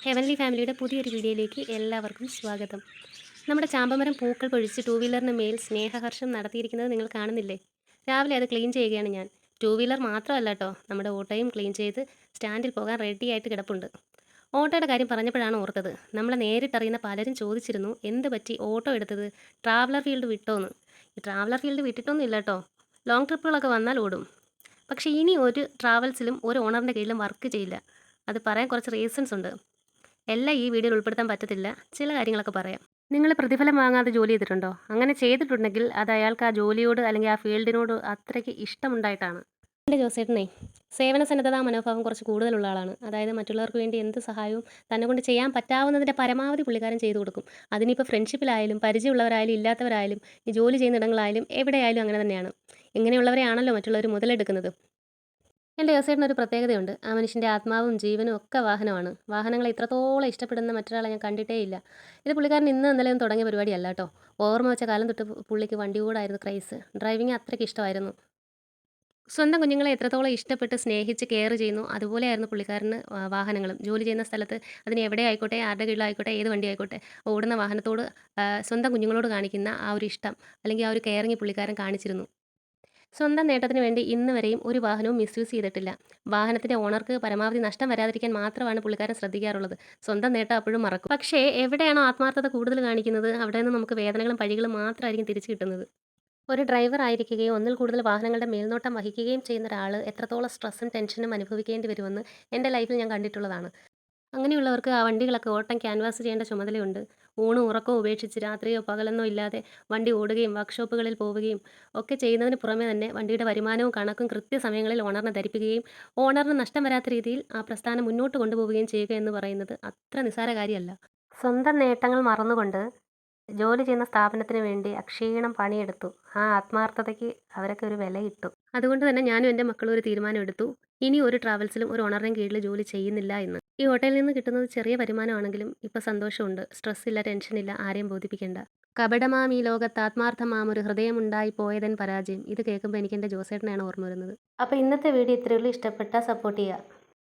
Heavenly ഫാമിലിയുടെ പുതിയൊരു വീഡിയോയിലേക്ക് എല്ലാവർക്കും സ്വാഗതം. നമ്മുടെ ചാമ്പമരം പൂക്കൾ പൊഴിച്ച് ടൂ വീലറിന് മേൽ സ്നേഹഹർഷം നടത്തിയിരിക്കുന്നത് നിങ്ങൾ കാണുന്നില്ലേ? രാവിലെ അത് ക്ലീൻ ചെയ്യുകയാണ് ഞാൻ. ടൂ വീലർ മാത്രമല്ല കേട്ടോ, നമ്മുടെ ഓട്ടോയും ക്ലീൻ ചെയ്ത് സ്റ്റാൻഡിൽ പോകാൻ റെഡി ആയിട്ട് കിടപ്പുണ്ട്. ഓട്ടോയുടെ കാര്യം പറഞ്ഞപ്പോഴാണ് ഓർത്തത്, നമ്മളെ നേരിട്ടറിയുന്ന പലരും ചോദിച്ചിരുന്നു, എന്ത് പറ്റി ഓട്ടോ എടുത്തത്, ട്രാവലർ ഫീൽഡ് വിട്ടോന്ന്. ഈ ട്രാവലർ ഫീൽഡ് വിട്ടിട്ടൊന്നും ഇല്ല കേട്ടോ, ലോങ് ട്രിപ്പുകളൊക്കെ വന്നാൽ ഓടും. പക്ഷേ ഇനി ഒരു ട്രാവൽസിലും ഒരു ഓണറിൻ്റെ കീഴിലും വർക്ക് ചെയ്യില്ല. അത് പറയാൻ കുറച്ച് റീസൺസ് ഉണ്ട്. എല്ലാം ഈ വീഡിയോയിൽ ഉൾപ്പെടുത്താൻ പറ്റത്തില്ല. ചില കാര്യങ്ങളൊക്കെ പറയാം. നിങ്ങൾ പ്രതിഫലം വാങ്ങാതെ ജോലി ചെയ്തിട്ടുണ്ടോ? അങ്ങനെ ചെയ്തിട്ടുണ്ടെങ്കിൽ അത് അയാൾക്ക് ആ ജോലിയോട് അല്ലെങ്കിൽ ആ ഫീൽഡിനോട് അത്രയ്ക്ക് ഇഷ്ടമുണ്ടായിട്ടാണ്. എൻ്റെ ജോസേട്ടനെ സേവന സന്നദ്ധതാ മനോഭാവം കുറച്ച് കൂടുതലുള്ള ആളാണ്. അതായത് മറ്റുള്ളവർക്ക് വേണ്ടി എന്ത് സഹായവും തന്നെ കൊണ്ട് ചെയ്യാൻ പറ്റാവുന്നതിൻ്റെ പരമാവധി പുള്ളിക്കാരൻ ചെയ്തു കൊടുക്കും. അതിനിപ്പോൾ ഫ്രണ്ട്ഷിപ്പിലായാലും പരിചയമുള്ളവരായാലും ഇല്ലാത്തവരായാലും ഈ ജോലി ചെയ്യുന്നിടങ്ങളായാലും എവിടെയായാലും അങ്ങനെ തന്നെയാണ്. ഇങ്ങനെയുള്ളവരെയാണല്ലോ മറ്റുള്ളവർ മുതലെടുക്കുന്നത്. എൻ്റെ യേസേട്ടനൊരു പ്രത്യേകതയുണ്ട്. ആ മനുഷ്യൻ്റെ ആത്മാവും ജീവനും ഒക്കെ വാഹനമാണ്. വാഹനങ്ങളെ ഇത്രത്തോളം ഇഷ്ടപ്പെടുന്ന മറ്റൊരാളെ ഞാൻ കണ്ടിട്ടേ ഇല്ല. ഇത് പുള്ളിക്കാരൻ ഇന്ന് ഇന്നലെയൊന്നും തുടങ്ങിയ പരിപാടിയല്ല കേട്ടോ. ഓർമ്മ വെച്ച കാലം തൊട്ട് പുള്ളിക്ക് വണ്ടിയോടായിരുന്നു ക്രൈസ്. ഡ്രൈവിംഗ് അത്രയ്ക്ക് ഇഷ്ടമായിരുന്നു. സ്വന്തം കുഞ്ഞുങ്ങളെ എത്രത്തോളം ഇഷ്ടപ്പെട്ട് സ്നേഹിച്ച് കെയർ ചെയ്യുന്നു അതുപോലെയായിരുന്നു പുള്ളിക്കാരന് വാഹനങ്ങളും. ജോലി ചെയ്യുന്ന സ്ഥലത്ത് അതിന് എവിടെ ആയിക്കോട്ടെ, ആരുടെ കീഴിലായിക്കോട്ടെ, ഏത് വണ്ടി ആയിക്കോട്ടെ, ഓടുന്ന വാഹനത്തോട് സ്വന്തം കുഞ്ഞുങ്ങളോട് കാണിക്കുന്ന ആ ഒരു ഇഷ്ടം അല്ലെങ്കിൽ ആ ഒരു കെയറിങ് പുള്ളിക്കാരൻ കാണിച്ചിരുന്നു. സ്വന്തം നേട്ടത്തിന് വേണ്ടി ഇന്ന് വരെയും ഒരു വാഹനവും മിസ്യൂസ് ചെയ്തിട്ടില്ല. വാഹനത്തിൻ്റെ ഓണർക്ക് പരമാവധി നഷ്ടം വരാതിരിക്കാൻ മാത്രമാണ് പുള്ളിക്കാരൻ ശ്രദ്ധിക്കാറുള്ളത്. സ്വന്തം നേട്ടം അപ്പോഴും മറക്കും. പക്ഷേ എവിടെയാണോ ആത്മാർത്ഥത കൂടുതൽ കാണിക്കുന്നത് അവിടെ നിന്ന് നമുക്ക് വേദനകളും പഴികളും മാത്രമായിരിക്കും തിരിച്ചു കിട്ടുന്നത്. ഒരു ഡ്രൈവർ ആയിരിക്കുകയും ഒന്നിൽ കൂടുതൽ വാഹനങ്ങളുടെ മേൽനോട്ടം വഹിക്കുകയും ചെയ്യുന്ന ഒരാൾ എത്രത്തോളം സ്ട്രെസ്സും ടെൻഷനും അനുഭവിക്കേണ്ടി വരുമെന്ന് എൻ്റെ ലൈഫിൽ ഞാൻ കണ്ടിട്ടുള്ളതാണ്. അങ്ങനെയുള്ളവർക്ക് ആ വണ്ടികളൊക്കെ ഓട്ടം ക്യാൻവാസ് ചെയ്യേണ്ട ചുമതലയുണ്ട്. ഊണും ഉറക്കവും ഉപേക്ഷിച്ച് രാത്രിയോ പകലെന്നോ ഇല്ലാതെ വണ്ടി ഓടുകയും വർക്ക്ഷോപ്പുകളിൽ പോവുകയും ഒക്കെ ചെയ്യുന്നതിന് പുറമെ തന്നെ വണ്ടിയുടെ വരുമാനവും കണക്കും കൃത്യസമയങ്ങളിൽ ഓണറിനെ ധരിപ്പിക്കുകയും ഓണറിന് നഷ്ടം വരാത്ത രീതിയിൽ ആ പ്രസ്ഥാനം മുന്നോട്ട് കൊണ്ടുപോവുകയും ചെയ്യുക എന്ന് പറയുന്നത് അത്ര നിസ്സാര കാര്യമല്ല. സ്വന്തം നേട്ടങ്ങൾ മറന്നുകൊണ്ട് ജോലി ചെയ്യുന്ന സ്ഥാപനത്തിന് വേണ്ടി അക്ഷീണം പണിയെടുത്തു. ആ ആത്മാർത്ഥതയ്ക്ക് അവരൊക്കെ ഒരു വിലയിട്ടു. അതുകൊണ്ട് തന്നെ ഞാനും എൻ്റെ മക്കളും ഒരു തീരുമാനമെടുത്തു. ഇനി ഒരു ട്രാവൽസിലും ഒരു ഓണറിൻ്റെയും കീഴിൽ ജോലി ചെയ്യുന്നില്ല എന്ന്. ഈ ഹോട്ടലിൽ നിന്ന് കിട്ടുന്നത് ചെറിയ വരുമാനമാണെങ്കിലും ഇപ്പോൾ സന്തോഷമുണ്ട്. സ്ട്രെസ്സില്ല, ടെൻഷനില്ല, ആരെയും ബോധിപ്പിക്കേണ്ട. കപടമാം ഈ ലോകത്ത് ആത്മാർത്ഥമാം ഒരു ഹൃദയമുണ്ടായി പോയതൻ പരാജയം. ഇത് കേൾക്കുമ്പോൾ എനിക്ക് എൻ്റെ ജോസേട്ടനെയാണ് ഓർമ്മ വരുന്നത്. അപ്പോൾ ഇന്നത്തെ വീഡിയോ ഇത്രയേ ഉള്ളൂ. ഇഷ്ടപ്പെട്ടാൽ സപ്പോർട്ട് ചെയ്യുക.